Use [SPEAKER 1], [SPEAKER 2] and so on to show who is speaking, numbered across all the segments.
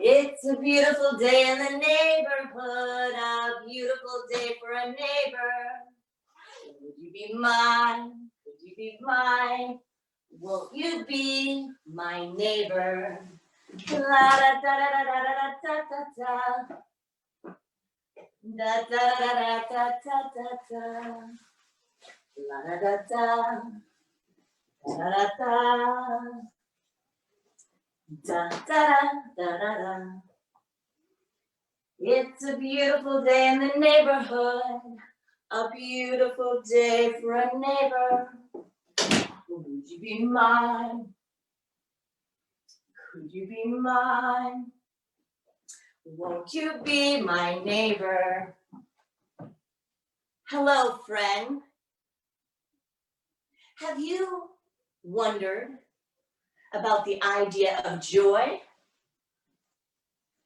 [SPEAKER 1] It's a beautiful day in the neighborhood, a beautiful day for a neighbor. Would you be mine? Would you be mine? Won't you be my neighbor? La da da da da da da da da. Da da da da da da da. La da da da. Da da da. Da da da da da. It's a beautiful day in the neighborhood, a beautiful day for a neighbor. Would you be mine? Could you be mine? Won't you be my neighbor? Hello, friend. Have you wondered about the idea of joy?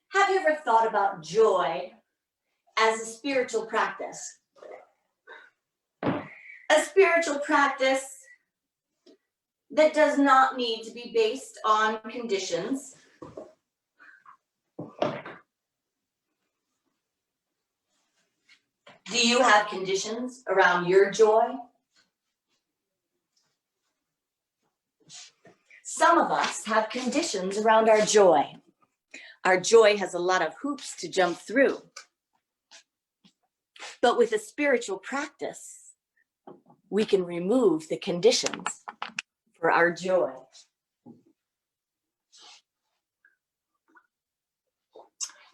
[SPEAKER 1] Have you ever thought about joy as a spiritual practice? A spiritual practice that does not need to be based on conditions. Do you have conditions around your joy? Some of us have conditions around our joy. Our joy has a lot of hoops to jump through. But with a spiritual practice, we can remove the conditions for our joy.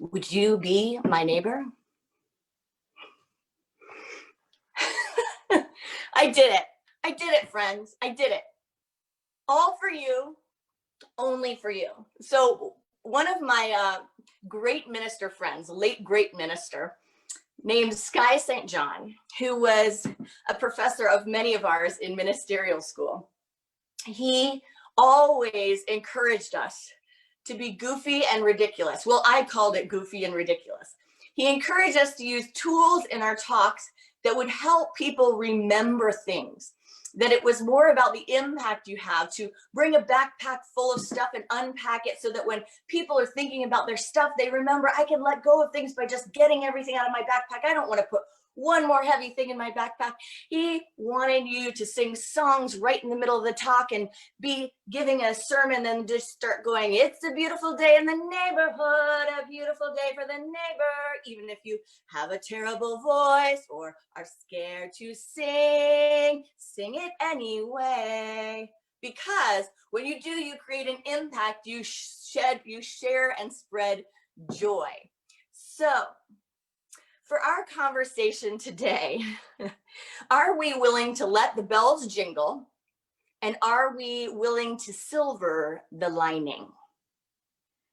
[SPEAKER 1] Would you be my neighbor? I did it. I did it, friends. I did it. All for you, only for you. So one of my great minister friends, late great minister, named Sky St. John, who was a professor of many of ours in ministerial school, he always encouraged us to be goofy and ridiculous. Well, I called it goofy and ridiculous. He encouraged us to use tools in our talks that would help people remember things, that it was more about the impact you have to bring a backpack full of stuff and unpack it so that when people are thinking about their stuff, they remember I can let go of things by just getting everything out of my backpack. I don't want to put one more heavy thing in my backpack. He wanted you to sing songs right in the middle of the talk and be giving a sermon and just start going, it's a beautiful day in the neighborhood, a beautiful day for the neighbor, even if you have a terrible voice or are scared to sing, sing it anyway. Because when you do, you create an impact, you share and spread joy. So, for our conversation today, are we willing to let the bells jingle? And are we willing to silver the lining?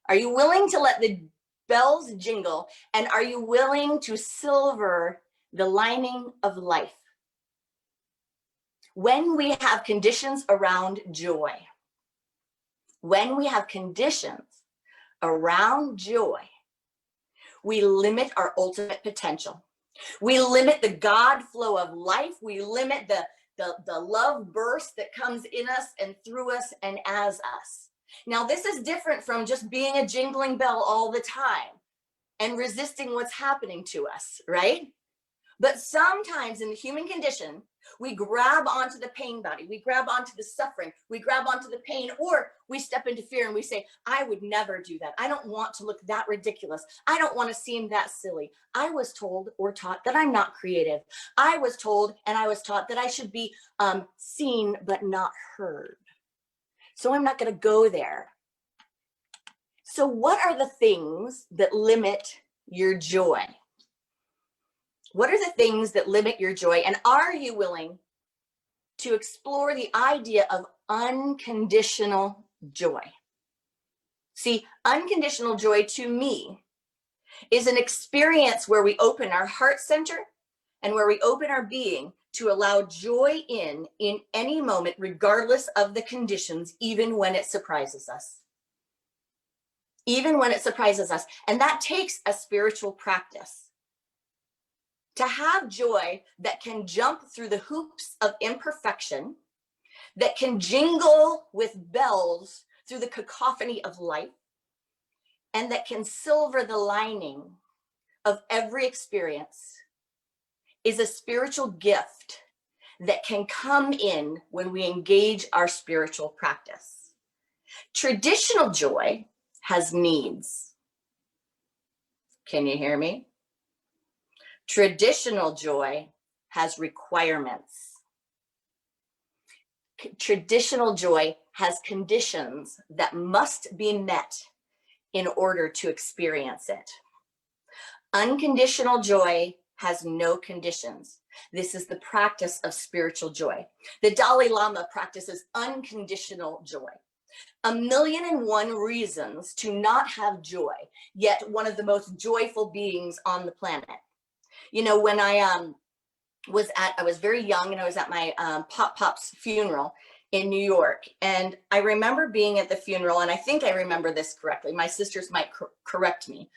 [SPEAKER 1] Are you willing to let the bells jingle? And are you willing to silver the lining of life? When we have conditions around joy, when we have conditions around joy, we limit our ultimate potential. We limit the God flow of life. We limit the love burst that comes in us and through us and as us. Now, this is different from just being a jingling bell all the time and resisting what's happening to us, right? But sometimes in the human condition, we grab onto the pain body, we grab onto the suffering, we grab onto the pain, or we step into fear and we say, I would never do that. I don't want to look that ridiculous. I don't want to seem that silly. I was told or taught that I'm not creative. I was told and I was taught that I should be seen but not heard. So I'm not going to go there. So what are the things that limit your joy? What are the things that limit your joy? And are you willing to explore the idea of unconditional joy? See, unconditional joy to me is an experience where we open our heart center and where we open our being to allow joy in any moment, regardless of the conditions, even when it surprises us. Even when it surprises us. And that takes a spiritual practice. To have joy that can jump through the hoops of imperfection, that can jingle with bells through the cacophony of life, and that can silver the lining of every experience is a spiritual gift that can come in when we engage our spiritual practice. Traditional joy has needs. Can you hear me? Traditional joy has requirements. Traditional joy has conditions that must be met in order to experience it. Unconditional joy has no conditions. This is the practice of spiritual joy. The Dalai Lama practices unconditional joy. 1,000,001 reasons to not have joy, yet one of the most joyful beings on the planet. You know, when I was very young and I was at my Pop's funeral in New York. And I remember being at the funeral, and I think I remember this correctly. My sisters might correct me.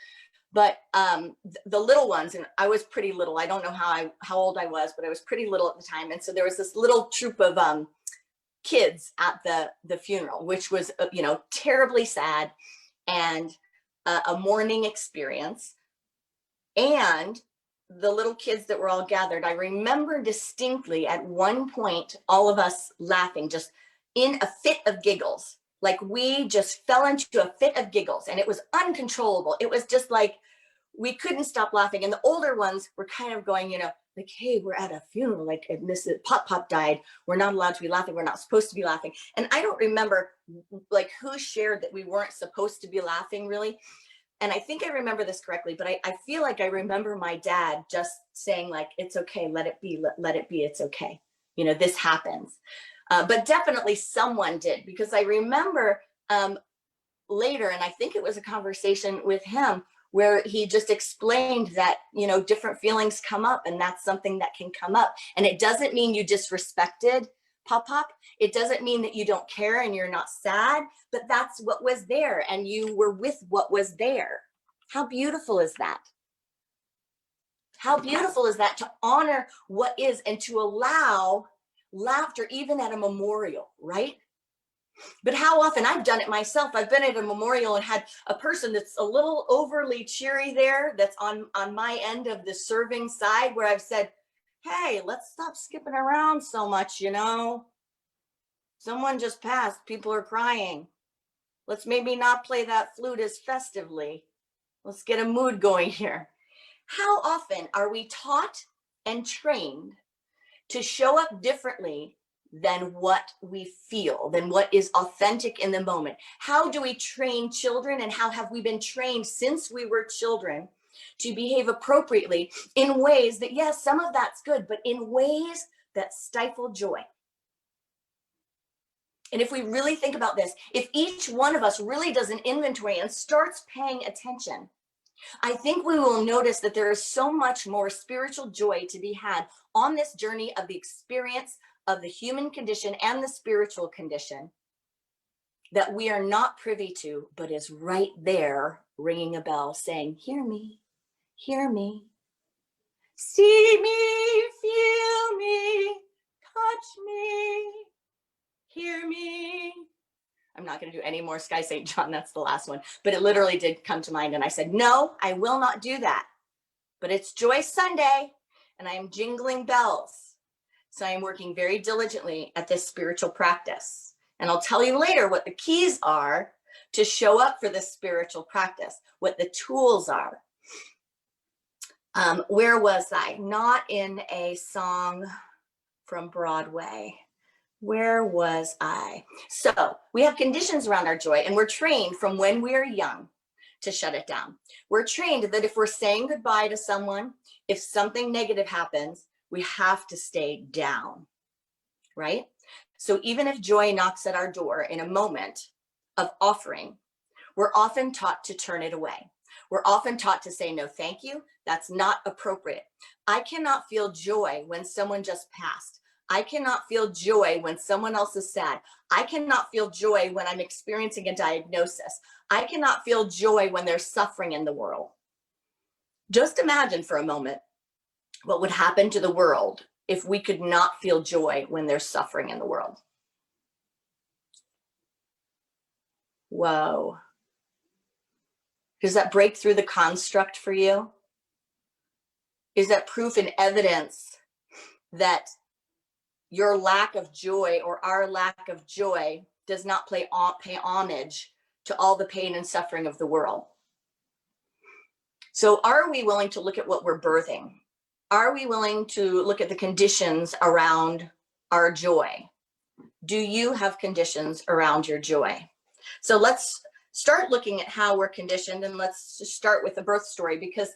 [SPEAKER 1] But the little ones, and I was pretty little. I don't know how old I was, but I was pretty little at the time. And so there was this little troop of kids at the funeral, which was, terribly sad and a mourning experience. And the little kids that were all gathered, I remember distinctly at one point, all of us laughing, just in a fit of giggles. Like we just fell into a fit of giggles and it was uncontrollable. It was just like, we couldn't stop laughing. And the older ones were kind of going, like, hey, we're at a funeral, like this Pop died. We're not allowed to be laughing. We're not supposed to be laughing. And I don't remember like who shared that we weren't supposed to be laughing really. And I think I remember this correctly, but I feel like I remember my dad just saying like, it's okay, let it be, let it be, it's okay. This happens. But definitely someone did, because I remember later, and I think it was a conversation with him where he just explained that, different feelings come up and that's something that can come up. And it doesn't mean you disrespected Pop. It doesn't mean that you don't care and you're not sad, but that's what was there and you were with what was there. How beautiful is that? How beautiful is that to honor what is and to allow laughter even at a memorial, right? But how often, I've done it myself. I've been at a memorial and had a person that's a little overly cheery there, that's on my end of the serving side, where I've said, hey, let's stop skipping around so much, Someone just passed, people are crying. Let's maybe not play that flute as festively. Let's get a mood going here. How often are we taught and trained to show up differently than what we feel, than what is authentic in the moment? How do we train children, and how have we been trained since we were children to behave appropriately in ways that, yes, some of that's good, but in ways that stifle joy? And if we really think about this, if each one of us really does an inventory and starts paying attention, I think we will notice that there is so much more spiritual joy to be had on this journey of the experience of the human condition and the spiritual condition that we are not privy to, but is right there ringing a bell saying, hear me, see me, feel me, touch me, hear me. I'm not going to do any more Sky St. John. That's the last one. But it literally did come to mind. And I said, no, I will not do that. But it's Joy Sunday and I am jingling bells. So I am working very diligently at this spiritual practice. And I'll tell you later what the keys are to show up for this spiritual practice, what the tools are. Where was I? Not in a song from Broadway. Where was I? So we have conditions around our joy, and we're trained from when we're young to shut it down. We're trained that if we're saying goodbye to someone, if something negative happens, we have to stay down, right? So even if joy knocks at our door in a moment of offering, we're often taught to turn it away. We're often taught to say, no, thank you. That's not appropriate. I cannot feel joy when someone just passed. I cannot feel joy when someone else is sad. I cannot feel joy when I'm experiencing a diagnosis. I cannot feel joy when there's suffering in the world. Just imagine for a moment what would happen to the world if we could not feel joy when there's suffering in the world. Whoa. Does that break through the construct for you? Is that proof and evidence that your lack of joy or our lack of joy does not pay homage to all the pain and suffering of the world? So are we willing to look at what we're birthing? Are we willing to look at the conditions around our joy? Do you have conditions around your joy? So let's start looking at how we're conditioned, and let's just start with the birth story, because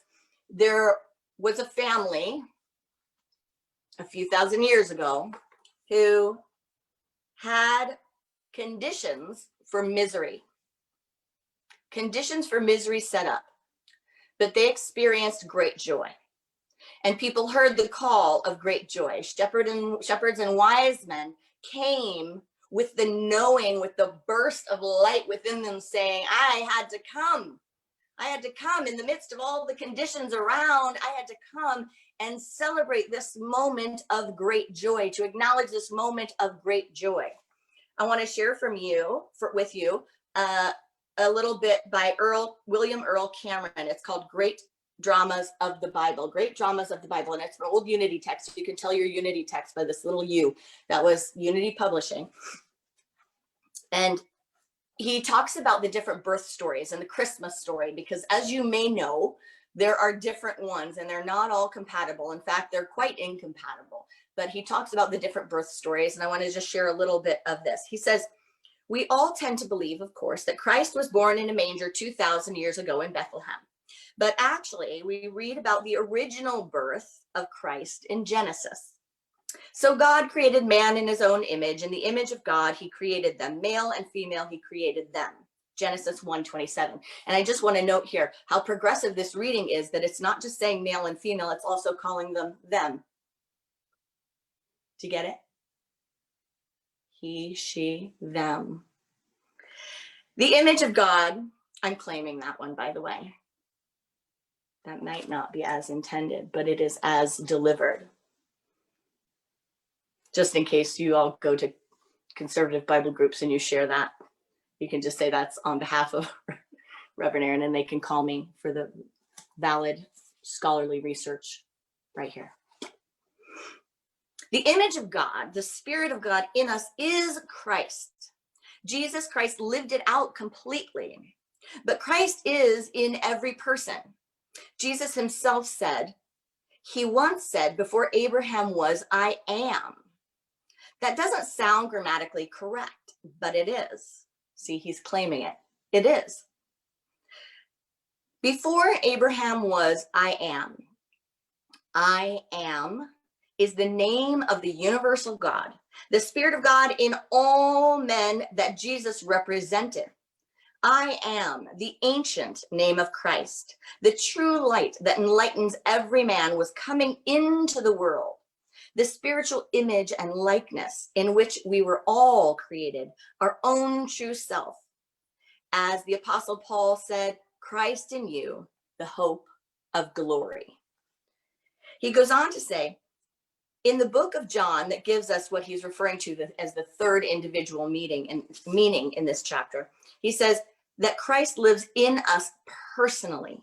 [SPEAKER 1] there was a family a few thousand years ago who had conditions for misery. Conditions for misery set up, but they experienced great joy. And people heard the call of great joy. Shepherds and wise men came with the knowing, with the burst of light within them, saying, I had to come. I had to come in the midst of all the conditions around. I had to come and celebrate this moment of great joy, to acknowledge this moment of great joy. I want to share with you a little bit by William Earl Cameron. It's called Great Dramas of the Bible. Great Dramas of the Bible. And it's an old Unity text. You can tell your Unity text by this little U. That was Unity Publishing. And he talks about the different birth stories and the Christmas story, because as you may know, there are different ones and they're not all compatible. In fact, they're quite incompatible. But he talks about the different birth stories, and I want to just share a little bit of this. He says, we all tend to believe, of course, that Christ was born in a manger 2,000 years ago in Bethlehem. But actually, we read about the original birth of Christ in Genesis. So God created man in his own image. In the image of God, he created them. Male and female, he created them. Genesis 1:27. And I just want to note here how progressive this reading is, that it's not just saying male and female, it's also calling them them. Do you get it? He, she, them. The image of God, I'm claiming that one, by the way. That might not be as intended, but it is as delivered. Just in case you all go to conservative Bible groups and you share that, you can just say that's on behalf of Rev.Erin, and they can call me for the valid scholarly research right here. The image of God, the Spirit of God in us, is Christ. Jesus Christ lived it out completely, but Christ is in every person. Jesus himself said, he once said, before Abraham was, I am. That doesn't sound grammatically correct, but it is. See, he's claiming it. It is. Before Abraham was, I am. I am is the name of the universal God, the Spirit of God in all men that Jesus represented. I am the ancient name of Christ. The true light that enlightens every man was coming into the world. The spiritual image and likeness in which we were all created, our own true self. As the Apostle Paul said, Christ in you, the hope of glory. He goes on to say, in the book of John, that gives us what he's referring to as the third individual meaning in this chapter, he says that Christ lives in us personally.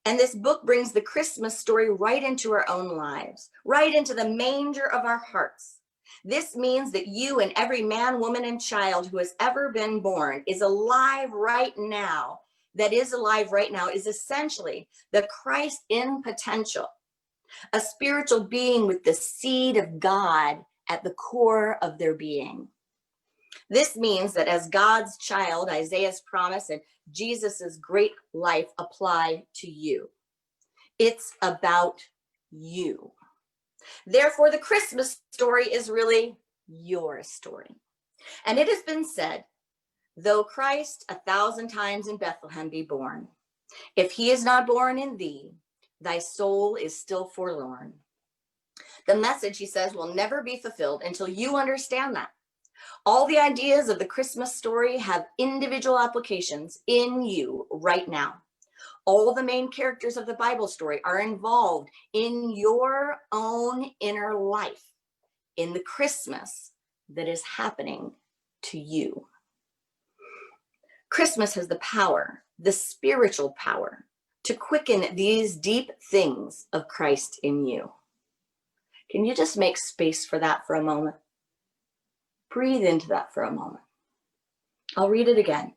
[SPEAKER 1] And this book brings the Christmas story right into our own lives, right into the manger of our hearts. This means that you and every man, woman, and child who has ever been born is alive right now. That is alive right now is essentially the Christ in potential, a spiritual being with the seed of God at the core of their being. This means that as God's child, Isaiah's promise and Jesus's great life apply to you. It's about you. Therefore, the Christmas story is really your story. And it has been said, though Christ 1,000 times in Bethlehem be born, if he is not born in thee, thy soul is still forlorn. The message, he says, will never be fulfilled until you understand that. All the ideas of the Christmas story have individual applications in you right now. All the main characters of the Bible story are involved in your own inner life, in the Christmas that is happening to you. Christmas has the power, the spiritual power, to quicken these deep things of Christ in you. Can you just make space for that for a moment? Breathe into that for a moment. I'll read it again.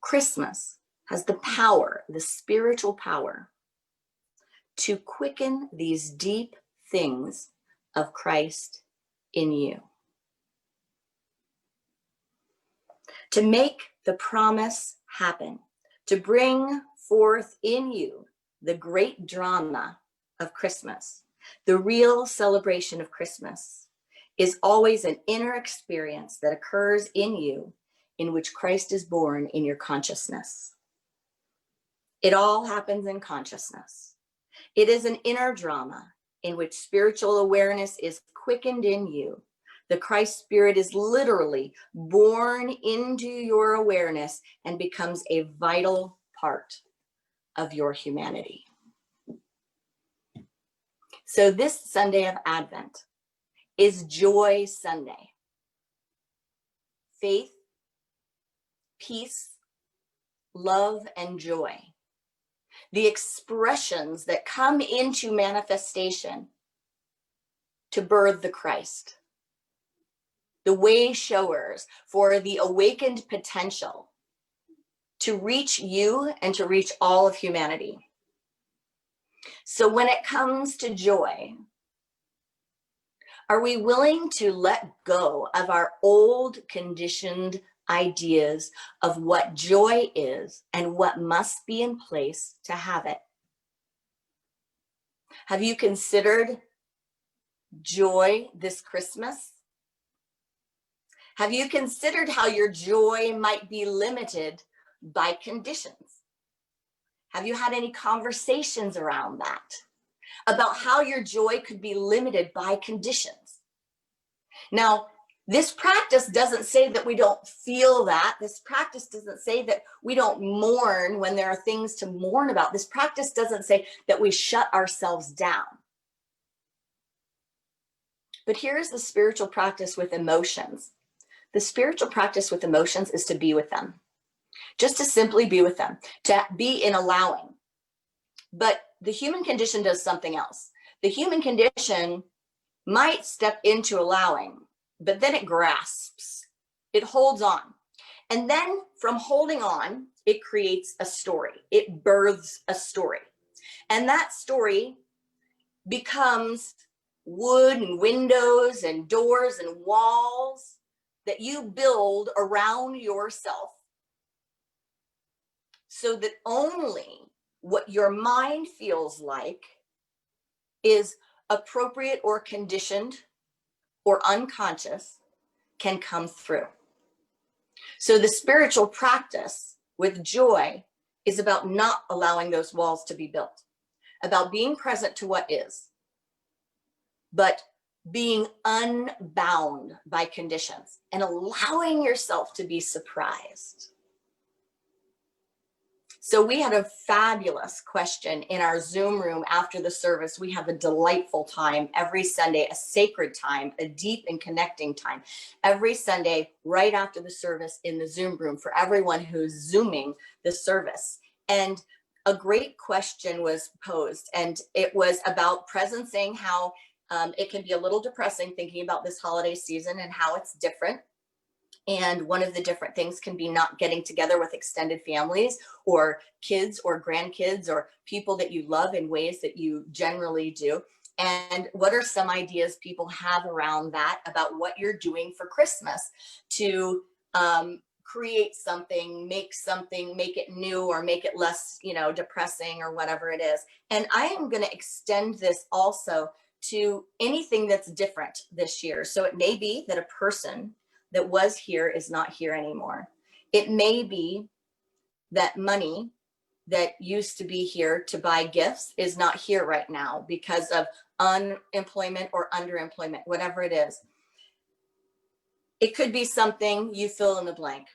[SPEAKER 1] Christmas has the power, the spiritual power, to quicken these deep things of Christ in you. To make the promise happen, to bring forth in you the great drama of Christmas, the real celebration of Christmas, is always an inner experience that occurs in you in which Christ is born in your consciousness. It all happens in consciousness. It is an inner drama in which spiritual awareness is quickened in you. The Christ Spirit is literally born into your awareness and becomes a vital part of your humanity. So this Sunday of Advent is Joy Sunday. Faith, peace, love, and joy. The expressions that come into manifestation to birth the Christ. The way showers for the awakened potential to reach you and to reach all of humanity. So when it comes to joy, are we willing to let go of our old conditioned ideas of what joy is and what must be in place to have it? Have you considered joy this Christmas? Have you considered how your joy might be limited by conditions? Have you had any conversations around that? About how your joy could be limited by conditions? Now, this practice doesn't say that we don't feel that. This practice doesn't say that we don't mourn when there are things to mourn about. This practice doesn't say that we shut ourselves down. But here's the spiritual practice with emotions. The spiritual practice with emotions is to be with them. Just to simply be with them, to be in allowing. But the human condition does something else. The human condition might step into allowing, but then it grasps, it holds on. And then from holding on, it creates a story. It births a story. And that story becomes wood and windows and doors and walls that you build around yourself, so that only what your mind feels like is appropriate or conditioned or unconscious can come through. So the spiritual practice with joy is about not allowing those walls to be built, about being present to what is, but being unbound by conditions and allowing yourself to be surprised. So we had a fabulous question in our Zoom room after the service. We have a delightful time every Sunday, a sacred time, a deep and connecting time every Sunday right after the service in the Zoom room for everyone who's Zooming the service. And a great question was posed, and it was about presencing, how it can be a little depressing thinking about this holiday season and how it's different. And one of the different things can be not getting together with extended families or kids or grandkids or people that you love in ways that you generally do. And what are some ideas people have around that about what you're doing for Christmas to create something, make it new or make it less, depressing or whatever it is. And I am going to extend this also to anything that's different this year. So it may be that a person that was here is not here anymore. It may be that money that used to be here to buy gifts is not here right now because of unemployment or underemployment, whatever it is. It could be something, you fill in the blank,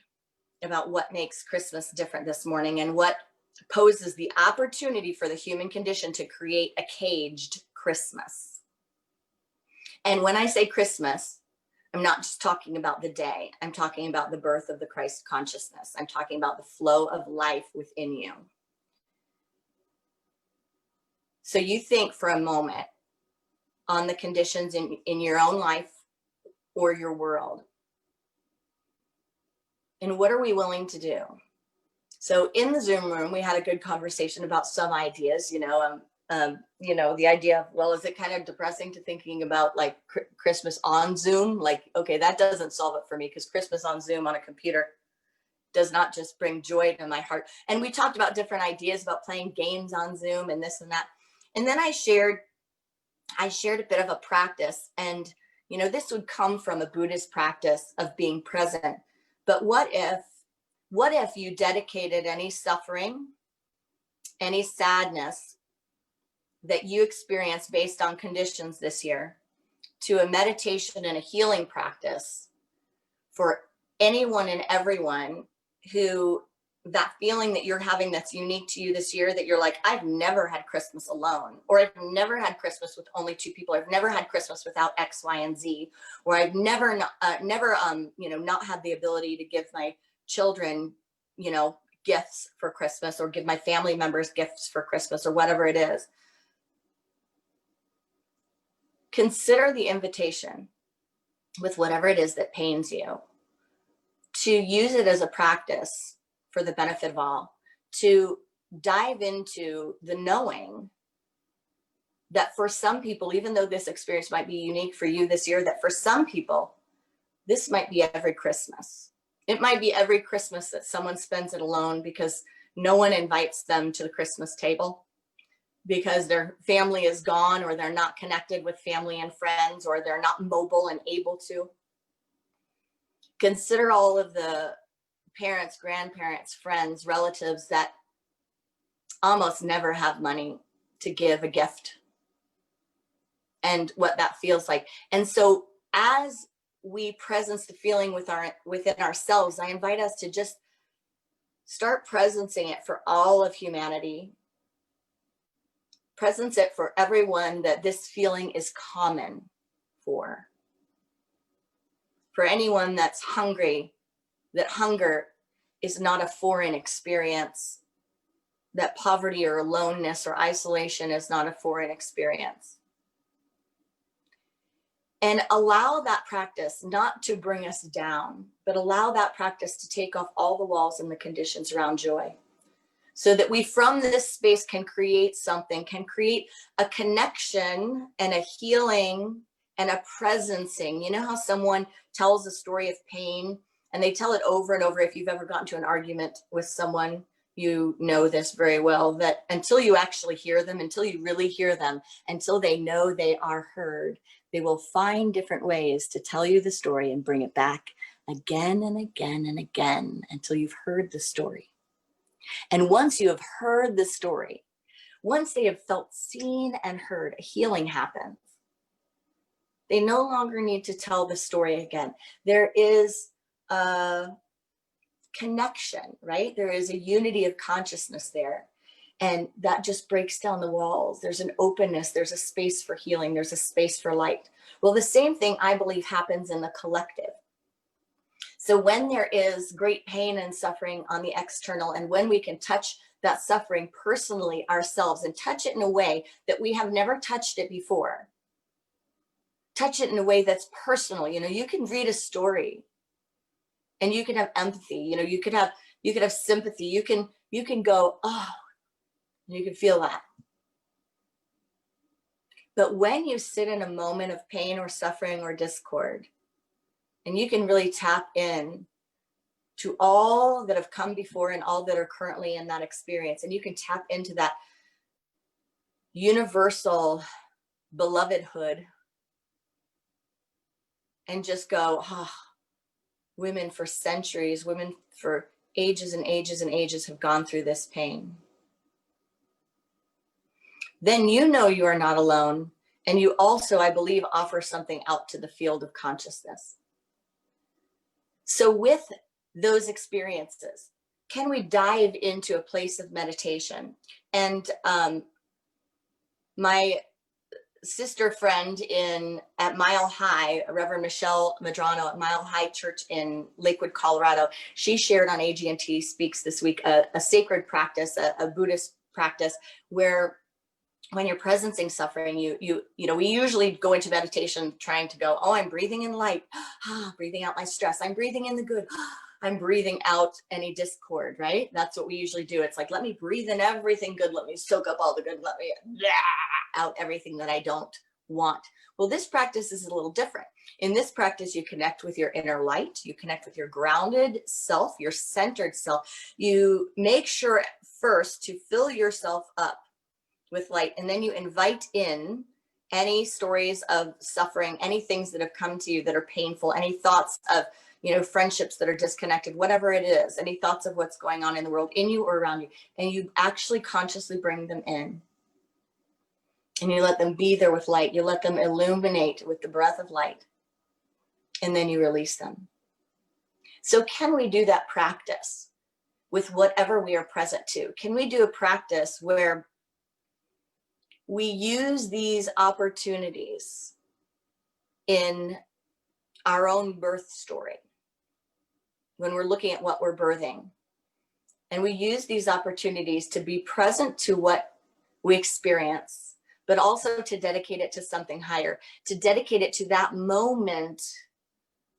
[SPEAKER 1] about what makes Christmas different this morning and what poses the opportunity for the human condition to create a caged Christmas. And when I say Christmas, I'm not just talking about the day. I'm talking about the birth of the Christ consciousness. I'm talking about the flow of life within you. So you think for a moment on the conditions in your own life or your world. And what are we willing to do? So in the Zoom room, we had a good conversation about some ideas, the idea of, well, is it kind of depressing to thinking about like Christmas on Zoom? Like, okay, that doesn't solve it for me, because Christmas on Zoom on a computer does not just bring joy to my heart. And we talked about different ideas about playing games on Zoom and this and that. And then I shared a bit of a practice, and this would come from a Buddhist practice of being present. But what if you dedicated any suffering, any sadness that you experience based on conditions this year to a meditation and a healing practice for anyone and everyone who that feeling that you're having that's unique to you this year, that you're like, I've never had Christmas alone, or I've never had Christmas with only two people. I've never had Christmas without X, Y, and Z, or I've never not had the ability to give my children, gifts for Christmas, or give my family members gifts for Christmas, or whatever it is. Consider the invitation with whatever it is that pains you, to use it as a practice for the benefit of all, to dive into the knowing that for some people, even though this experience might be unique for you this year, that for some people, this might be every Christmas. It might be every Christmas that someone spends it alone because no one invites them to the Christmas table, because their family is gone, or they're not connected with family and friends, or they're not mobile and able to. Consider all of the parents, grandparents, friends, relatives that almost never have money to give a gift, and what that feels like. And so as we presence the feeling within ourselves, I invite us to just start presencing it for all of humanity. Presence it for everyone that this feeling is common for. For anyone that's hungry, that hunger is not a foreign experience, that poverty or aloneness or isolation is not a foreign experience. And allow that practice not to bring us down, but allow that practice to take off all the walls and the conditions around joy, so that we from this space can create something, can create a connection and a healing and a presencing. You know how someone tells a story of pain and they tell it over and over? If you've ever gotten to an argument with someone, you know this very well, that until you actually hear them, until you really hear them, until they know they are heard, they will find different ways to tell you the story and bring it back again and again and again until you've heard the story. And once you have heard the story, once they have felt seen and heard, a healing happens. They no longer need to tell the story again. There is a connection, right? There is a unity of consciousness there. And that just breaks down the walls. There's an openness. There's a space for healing. There's a space for light. Well, the same thing I believe happens in the collective. So when there is great pain and suffering on the external, and when we can touch that suffering personally ourselves and touch it in a way that we have never touched it before, touch it in a way that's personal. You can read a story and you can have empathy. You could have sympathy. You can go, oh, you can feel that. But when you sit in a moment of pain or suffering or discord, and you can really tap in to all that have come before and all that are currently in that experience, and you can tap into that universal belovedhood and just go, oh, women for centuries, women for ages and ages and ages have gone through this pain. Then you know you are not alone. And you also, I believe, offer something out to the field of consciousness. So with those experiences, can we dive into a place of meditation? And my sister friend at Mile High, Reverend Michelle Madrano at Mile High Church in Lakewood, Colorado. She shared on AG&T Speaks this week a sacred practice, a Buddhist practice, where when you're presencing suffering, you know, we usually go into meditation trying to go, oh, I'm breathing in light, breathing out my stress. I'm breathing in the good. I'm breathing out any discord, right? That's what we usually do. It's like, let me breathe in everything good. Let me soak up all the good. Let me out everything that I don't want. Well, this practice is a little different. In this practice, you connect with your inner light. You connect with your grounded self, your centered self. You make sure first to fill yourself up with light, and then you invite in any stories of suffering, any things that have come to you that are painful, any thoughts of, you know, friendships that are disconnected, whatever it is, any thoughts of what's going on in the world, in you or around you, and you actually consciously bring them in. And you let them be there with light. You let them illuminate with the breath of light, and then you release them. So can we do that practice with whatever we are present to? Can we do a practice where we use these opportunities in our own birth story when we're looking at what we're birthing? And we use these opportunities to be present to what we experience, but also to dedicate it to something higher, to dedicate it to that moment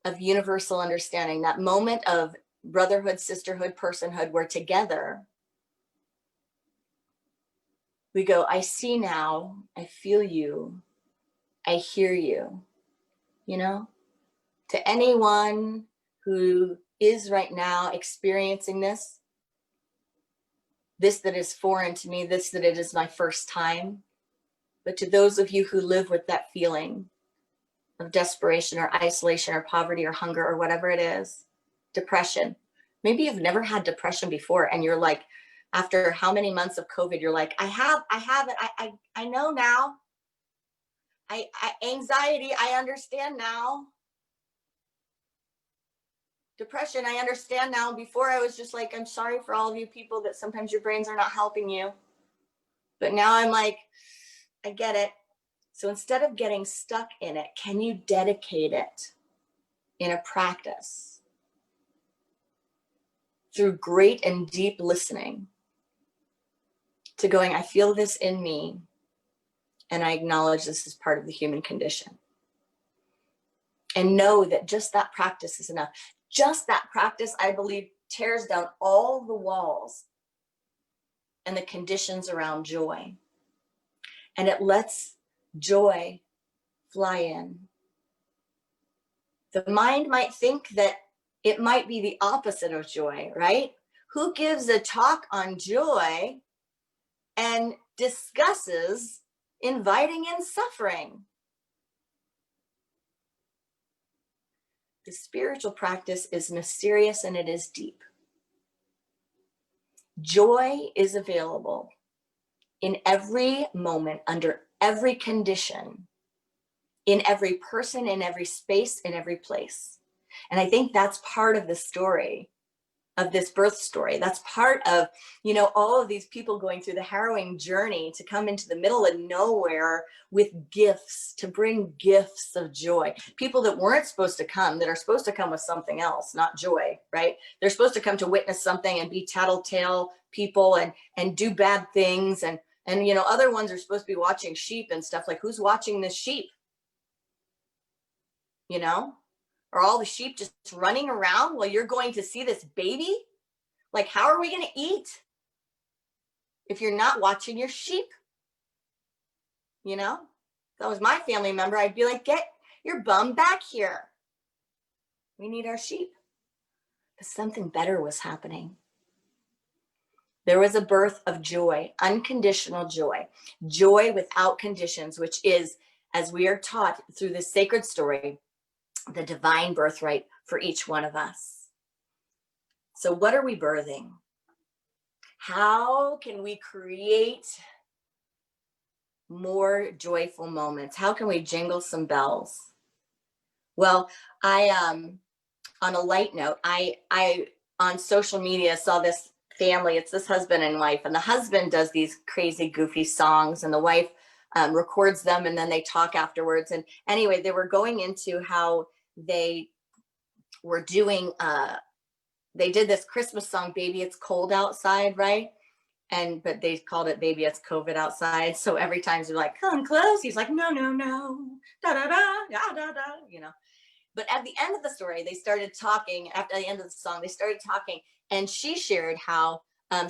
[SPEAKER 1] of universal understanding, that moment of brotherhood, sisterhood, personhood, where together we go, I see now, I feel you, I hear you, you know? To anyone who is right now experiencing this that is foreign to me, this that it is my first time, but to those of you who live with that feeling of desperation or isolation or poverty or hunger or whatever it is, depression. Maybe you've never had depression before, and you're like, after how many months of COVID, you're like, I have it. I know now. Anxiety, I understand now. Depression, I understand now. Before I was just like, I'm sorry for all of you people that sometimes your brains are not helping you. But now I'm like, I get it. So instead of getting stuck in it, can you dedicate it in a practice through great and deep listening to going, I feel this in me, and I acknowledge this is part of the human condition. And know that just that practice is enough. Just that practice, I believe, tears down all the walls and the conditions around joy. And it lets joy fly in. The mind might think that it might be the opposite of joy, right? Who gives a talk on joy and discusses inviting in suffering? The spiritual practice is mysterious and it is deep. Joy is available in every moment, under every condition, in every person, in every space, in every place. And I think that's part of the story of this birth story. That's part of, you know, all of these people going through the harrowing journey to come into the middle of nowhere with gifts, to bring gifts of joy. People that weren't supposed to come, that are supposed to come with something else, not joy, right? They're supposed to come to witness something and be tattletale people and do bad things. And you know, other ones are supposed to be watching sheep and stuff. Like, who's watching this sheep? You know? Are all the sheep just running around while you're going to see this baby? Like, how are we going to eat if you're not watching your sheep? You know, if that was my family member, I'd be like, get your bum back here. We need our sheep. But something better was happening. There was a birth of joy, unconditional joy, joy without conditions, which is, as we are taught through this sacred story, the divine birthright for each one of us. So what are we birthing? How can we create more joyful moments? How can we jingle some bells? Well, on a light note, I on social media saw this family. It's this husband and wife, and the husband does these crazy goofy songs, and the wife records them, and then they talk afterwards. And anyway, they were going into how they were doing, they did this Christmas song, Baby It's Cold Outside, right? But they called it Baby It's COVID Outside. So every time they're like, come close, he's like, no, no, no, da, da, da, da, da, da, you know. But at the end of the story, they started talking. After the end of the song, they started talking, and she shared how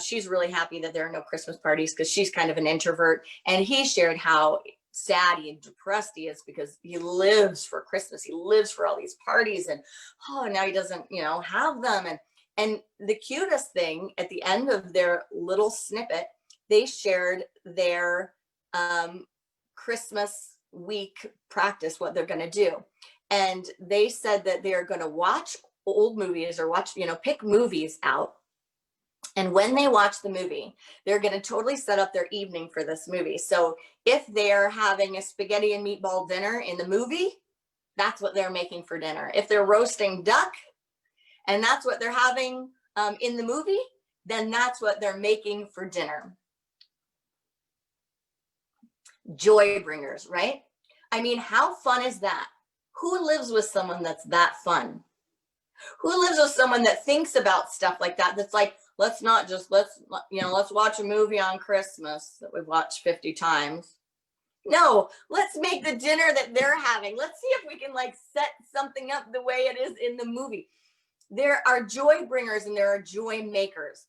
[SPEAKER 1] she's really happy that there are no Christmas parties because she's kind of an introvert. And he shared how sad and depressed he is because he lives for Christmas. He lives for all these parties, and now he doesn't, have them. And the cutest thing at the end of their little snippet, they shared their Christmas week practice, what they're going to do. And they said that they're going to watch old movies or pick movies out. And when they watch the movie, they're going to totally set up their evening for this movie. So if they're having a spaghetti and meatball dinner in the movie, that's what they're making for dinner. If they're roasting duck and that's what they're having in the movie, then that's what they're making for dinner. Joy bringers, right? I mean, how fun is that? Who lives with someone that's that fun? Who lives with someone that thinks about stuff like that? That's like, let's watch a movie on Christmas that we've watched 50 times. No, let's make the dinner that they're having. Let's see if we can set something up the way it is in the movie. There are joy bringers and there are joy makers.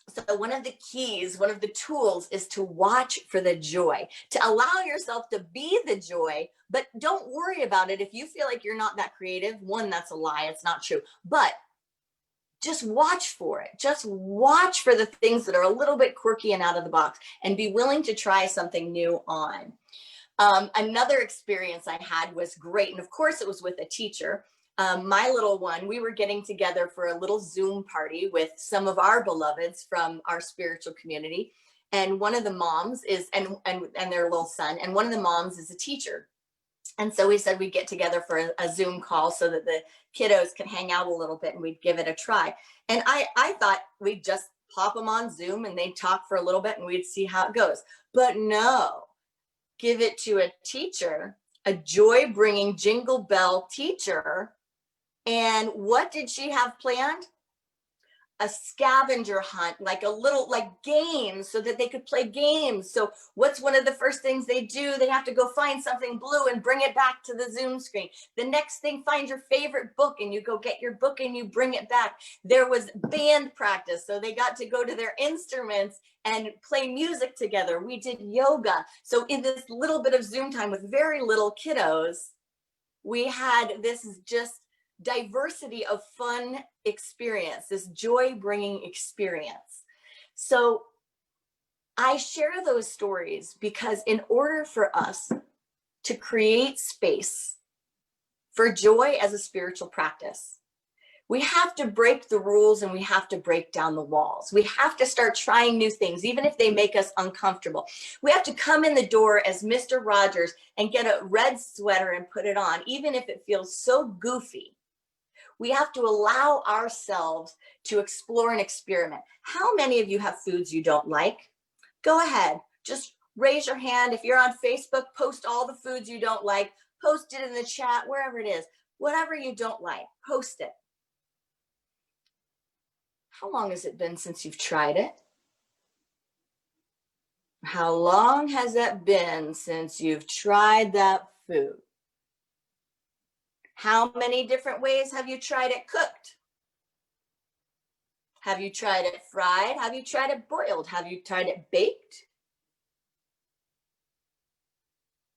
[SPEAKER 1] So one of the keys, one of the tools is to watch for the joy, to allow yourself to be the joy, but don't worry about it. If you feel like you're not that creative, one, that's a lie. It's not true. But just watch for it. Just watch for the things that are a little bit quirky and out of the box, and be willing to try something new on. Another experience I had was great. And of course it was with a teacher. My little one, we were getting together for a little Zoom party with some of our beloveds from our spiritual community. And one of the moms is, and their little son, and one of the moms is a teacher. And so we said we'd get together for a Zoom call so that the kiddos could hang out a little bit and we'd give it a try. And I thought we'd just pop them on Zoom and they'd talk for a little bit and we'd see how it goes. But no, give it to a teacher, a joy-bringing Jingle Bell teacher. And what did she have planned? A scavenger hunt, like a little games, so that they could play games. So what's one of the first things they do? They have to go find something blue and bring it back to the Zoom screen. The next thing, find your favorite book and you go get your book and you bring it back. There was band practice, so they got to go to their instruments and play music together. We did yoga. So in this little bit of Zoom time with very little kiddos, we had this just diversity of fun experience, this joy-bringing experience. So I share those stories because in order for us to create space for joy as a spiritual practice, we have to break the rules and we have to break down the walls. We have to start trying new things, even if they make us uncomfortable. We have to come in the door as Mr. Rogers and get a red sweater and put it on, even if it feels so goofy. We have to allow ourselves to explore and experiment. How many of you have foods you don't like? Go ahead, just raise your hand. If you're on Facebook, post all the foods you don't like, post it in the chat, wherever it is. Whatever you don't like, post it. How long has it been since you've tried it? How long has it been since you've tried that food? How many different ways have you tried it cooked? Have you tried it fried? Have you tried it boiled? Have you tried it baked?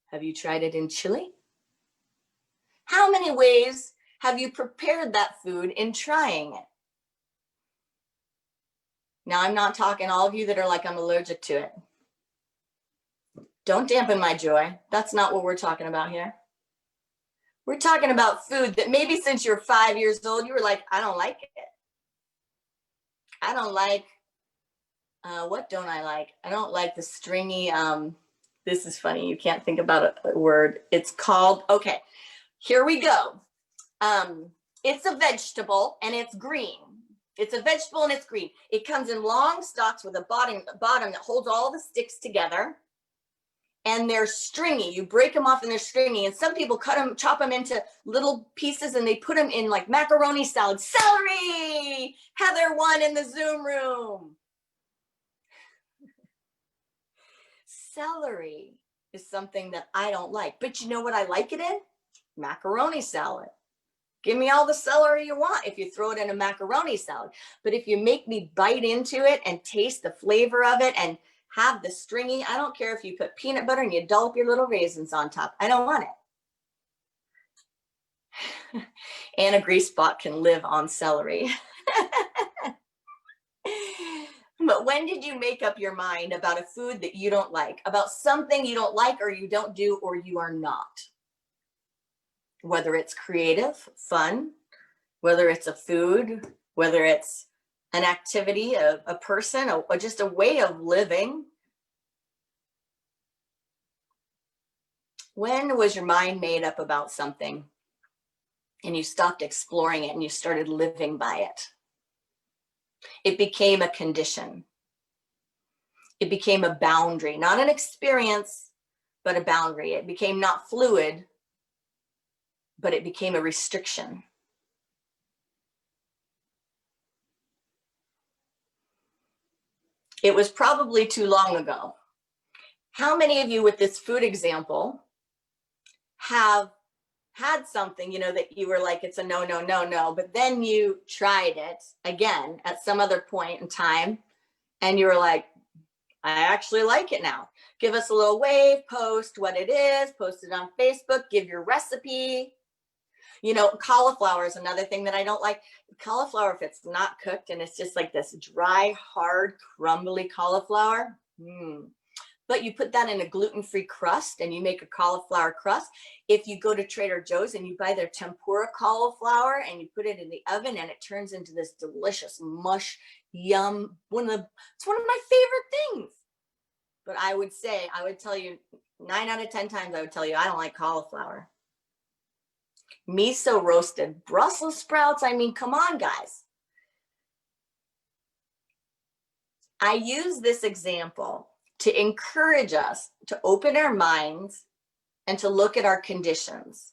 [SPEAKER 1] Have you tried it in chili? How many ways have you prepared that food in trying it? Now, I'm not talking all of you that are like, I'm allergic to it. Don't dampen my joy. That's not what we're talking about here. We're talking about food that maybe since you're 5 years old, you were like, I don't like it. I don't like, what don't I like? I don't like the stringy, this is funny. You can't think about a word. It's called, okay, here we go. It's a vegetable and it's green. It's a vegetable and it's green. It comes in long stalks with a bottom that holds all the sticks together. and they're stringy. You break them off and they're stringy. And some people chop them into little pieces, and they put them in like macaroni salad. Celery! Heather won in the Zoom room. Celery is something that I don't like, but you know what I like it in? Macaroni salad. Give me all the celery you want if you throw it in a macaroni salad. But if you make me bite into it and taste the flavor of it and have the stringy, I don't care if you put peanut butter and you dollop your little raisins on top. I don't want it. And a grease spot can live on celery. But when did you make up your mind about a food that you don't like, about something you don't like or you don't do or you are not? Whether it's creative, fun, whether it's a food, whether it's an activity, a person, or just a way of living. When was your mind made up about something and you stopped exploring it and you started living by it? It became a condition. It became a boundary, not an experience, but a boundary. It became not fluid, but it became a restriction. It was probably too long ago. How many of you with this food example have had something, that you were like, it's a no, no, no, no, but then you tried it again at some other point in time and you were like, I actually like it now. Give us a little wave, post what it is, post it on Facebook, give your recipe. Cauliflower is another thing that I don't like. Cauliflower, if it's not cooked and it's just like this dry, hard, crumbly cauliflower, but you put that in a gluten-free crust and you make a cauliflower crust. If you go to Trader Joe's and you buy their tempura cauliflower and you put it in the oven and it turns into this delicious mush, yum. It's one of my favorite things. But I would tell you 9 out of 10 times, I would tell you, I don't like cauliflower. Miso roasted Brussels sprouts. I mean, come on, guys. I use this example to encourage us to open our minds and to look at our conditions.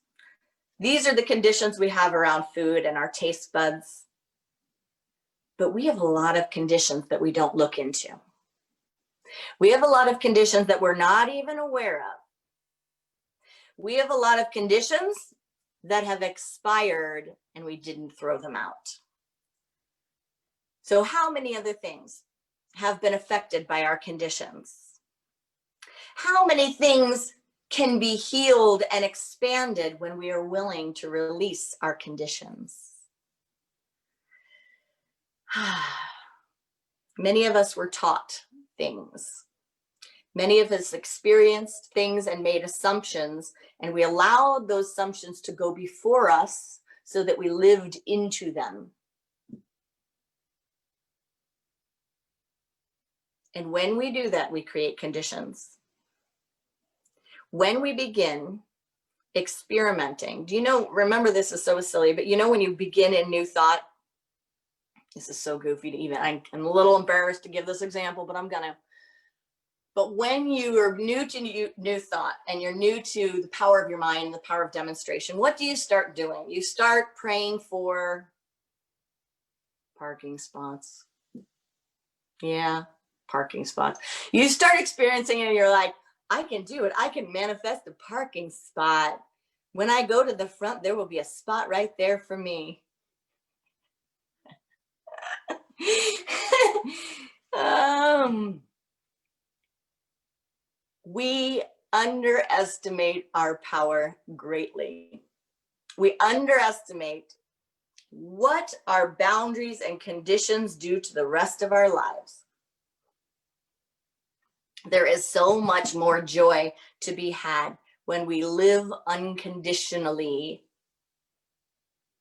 [SPEAKER 1] These are the conditions we have around food and our taste buds. But we have a lot of conditions that we don't look into. We have a lot of conditions that we're not even aware of. We have a lot of conditions that have expired and we didn't throw them out. So how many other things have been affected by our conditions? How many things can be healed and expanded when we are willing to release our conditions? Many of us were taught things. Many of us experienced things and made assumptions, and we allowed those assumptions to go before us so that we lived into them. And when we do that, we create conditions. When we begin experimenting, remember this is so silly, but when you begin a new thought, this is so goofy to even, I'm a little embarrassed to give this example, but I'm gonna. But when you are new to new thought and you're new to the power of your mind and the power of demonstration, what do you start doing? You start praying for parking spots. Yeah, parking spots. You start experiencing it and you're like, I can do it. I can manifest a parking spot. When I go to the front, there will be a spot right there for me. We underestimate our power greatly. We underestimate what our boundaries and conditions do to the rest of our lives. There is so much more joy to be had when we live unconditionally,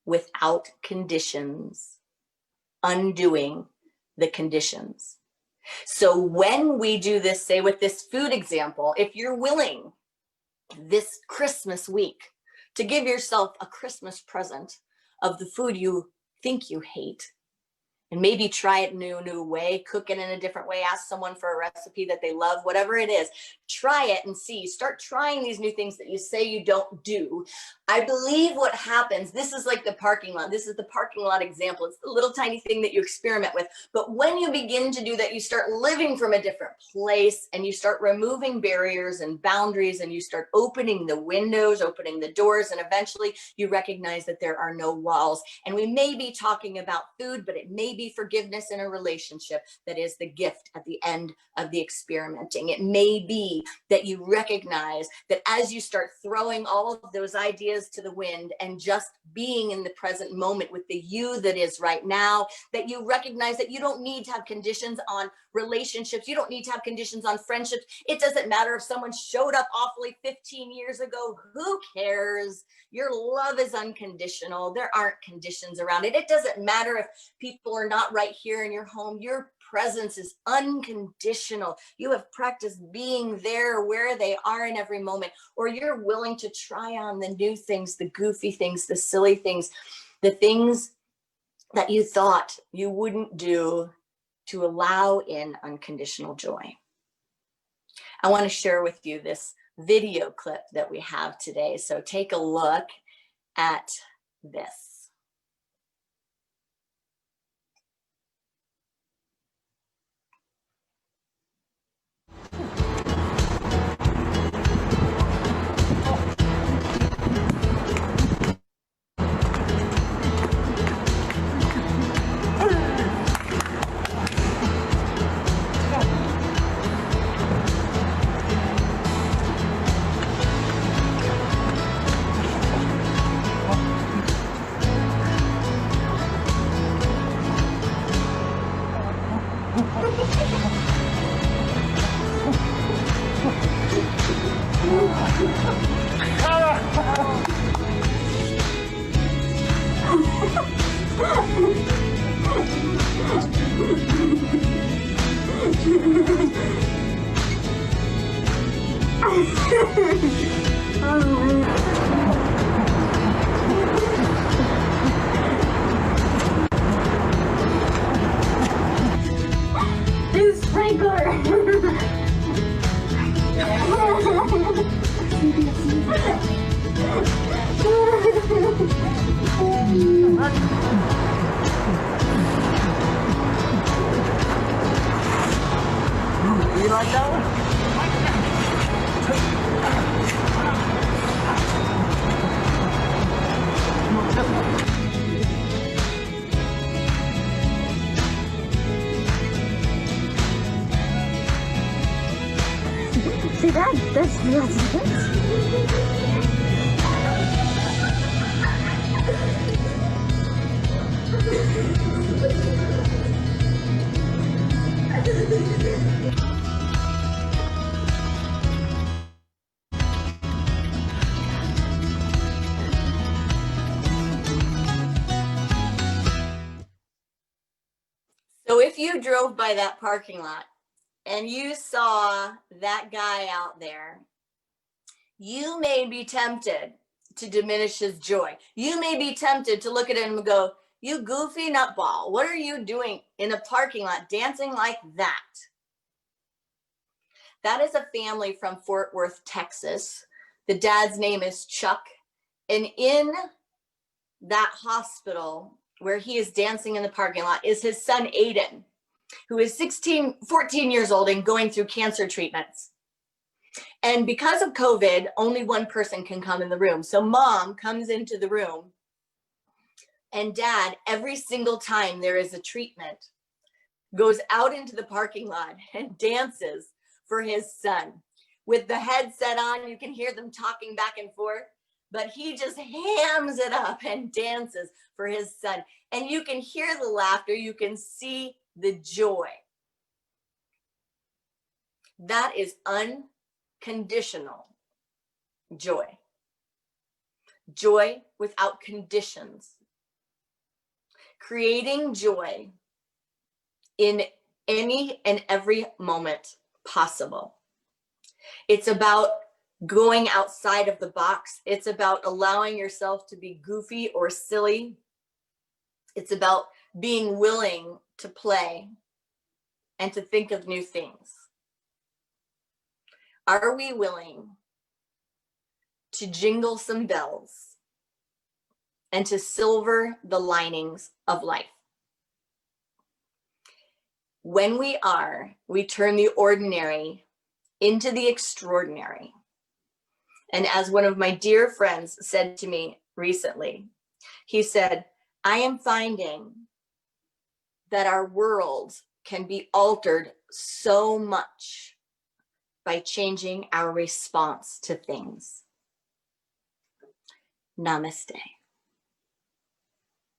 [SPEAKER 1] without conditions, undoing the conditions. So when we do this, say with this food example, if you're willing this Christmas week to give yourself a Christmas present of the food you think you hate, And maybe try it in a new way, cook it in a different way, ask someone for a recipe that they love, whatever it is. Try it and see. Start trying these new things that you say you don't do. I believe what happens, this is like the parking lot. This is the parking lot example. It's the little tiny thing that you experiment with. But when you begin to do that, you start living from a different place and you start removing barriers and boundaries and you start opening the windows, opening the doors, and eventually you recognize that there are no walls. And we may be talking about food, but it may be forgiveness in a relationship that is the gift at the end of the experimenting. It may be that you recognize that as you start throwing all of those ideas to the wind and just being in the present moment with the you that is right now, that you recognize that you don't need to have conditions on relationships. You don't need to have conditions on friendships. It doesn't matter if someone showed up awfully 15 years ago. Who cares? Your love is unconditional. There aren't conditions around it. It doesn't matter if people are not right here in your home. Your presence is unconditional. You have practiced being there where they are in every moment, or you're willing to try on the new things, the goofy things, the silly things, the things that you thought you wouldn't do to allow in unconditional joy. I want to share with you this video clip that we have today. So take a look at this.
[SPEAKER 2] This sprinkler.
[SPEAKER 3] You like that one?
[SPEAKER 2] See that? That's
[SPEAKER 1] So if you drove by that parking lot and you saw that guy out there, you may be tempted to diminish his joy. You may be tempted to look at him and go, you goofy nutball, what are you doing in a parking lot dancing like that? That is a family from Fort Worth, Texas. The dad's name is Chuck. And in that hospital where he is dancing in the parking lot is his son, Aiden, who is 14 years old and going through cancer treatments. And because of COVID, only one person can come in the room. So mom comes into the room and dad, every single time there is a treatment, goes out into the parking lot and dances for his son. With the headset on, you can hear them talking back and forth, but he just hams it up and dances for his son. And you can hear the laughter, you can see the joy. That is unconditional joy. Joy without conditions. Creating joy in any and every moment possible. It's about going outside of the box. It's about allowing yourself to be goofy or silly. It's about being willing to play and to think of new things. Are we willing to jingle some bells and to silver the linings of life? When we are, we turn the ordinary into the extraordinary. And as one of my dear friends said to me recently, he said, I am finding that our world can be altered so much by changing our response to things. Namaste.